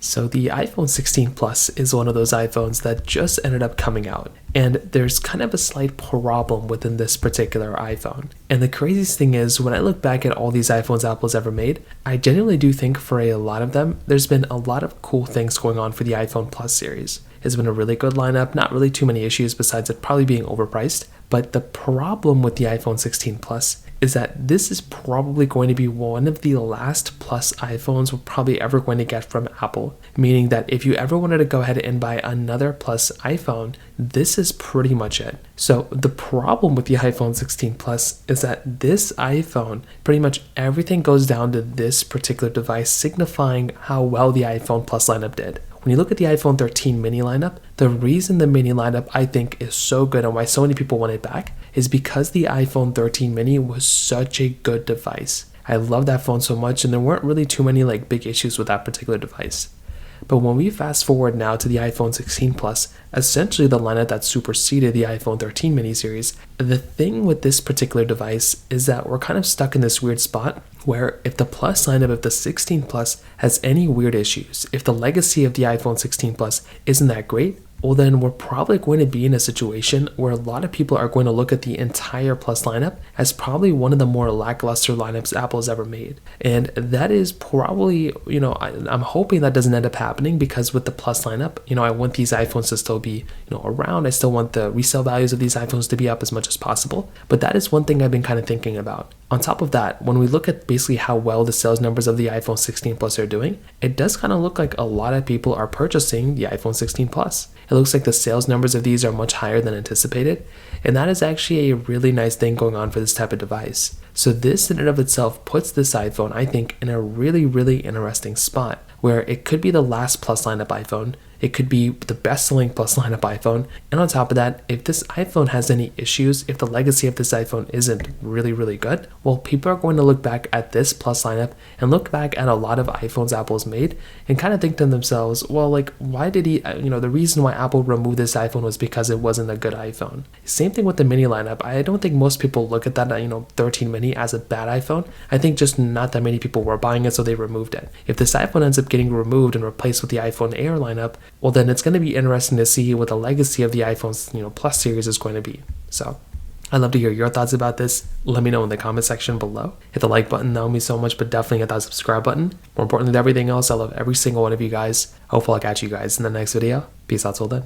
So the iPhone 16 Plus is one of those iPhones that just ended up coming out, and there's kind of a slight problem within this particular iPhone. And the craziest thing is, when I look back at all these iPhones Apple's ever made, I genuinely do think for a lot of them, there's been a lot of cool things going on for the iPhone Plus series. It's been a really good lineup, not really too many issues besides it probably being overpriced. But the problem with the iPhone 16 Plus is that this is probably going to be one of the last Plus iPhones we're probably ever going to get from Apple. Meaning that if you ever wanted to go ahead and buy another Plus iPhone, this is pretty much it. So the problem with the iPhone 16 Plus is that this iPhone, pretty much everything goes down to this particular device, signifying how well the iPhone Plus lineup did. When you look at the iPhone 13 mini lineup, the reason the mini lineup I think is so good and why so many people want it back is because the iPhone 13 mini was such a good device. I love that phone so much, and there weren't really too many big issues with that particular device. But when we fast forward now to the iPhone 16 Plus, essentially the lineup that superseded the iPhone 13 mini series, the thing with this particular device is that we're kind of stuck in this weird spot where if the Plus lineup, if the 16 Plus has any weird issues, if the legacy of the iPhone 16 Plus isn't that great, well then we're probably going to be in a situation where a lot of people are going to look at the entire Plus lineup as probably one of the more lackluster lineups Apple's ever made. And that is probably, I'm hoping that doesn't end up happening, because with the Plus lineup, I want these iPhones to still be, around. I still want the resale values of these iPhones to be up as much as possible. But that is one thing I've been kind of thinking about. On top of that, when we look at basically how well the sales numbers of the iPhone 16 Plus are doing, it does kind of look like a lot of people are purchasing the iPhone 16 Plus. It looks like the sales numbers of these are much higher than anticipated, and that is actually a really nice thing going on for this type of device. So this in and of itself puts this iPhone, I think, in a really, really interesting spot, where it could be the last Plus lineup iPhone, it could be the best-selling Plus lineup iPhone, and on top of that, if this iPhone has any issues, if the legacy of this iPhone isn't really, really good, well, people are going to look back at this Plus lineup and look back at a lot of iPhones Apple's made and kind of think to themselves, well, why did he, the reason why Apple removed this iPhone was because it wasn't a good iPhone. Same thing with the mini lineup. I don't think most people look at that, 13 mini as a bad iPhone. I think just not that many people were buying it, so they removed it. If this iPhone ends up getting removed and replaced with the iPhone Air lineup, well, then it's going to be interesting to see what the legacy of the iPhone's Plus series is going to be. So I'd love to hear your thoughts about this. Let me know in the comment section below. Hit the like button, that would mean so much, but definitely hit that subscribe button. More importantly than everything else, I love every single one of you guys. Hopefully I'll catch you guys in the next video. Peace out till then.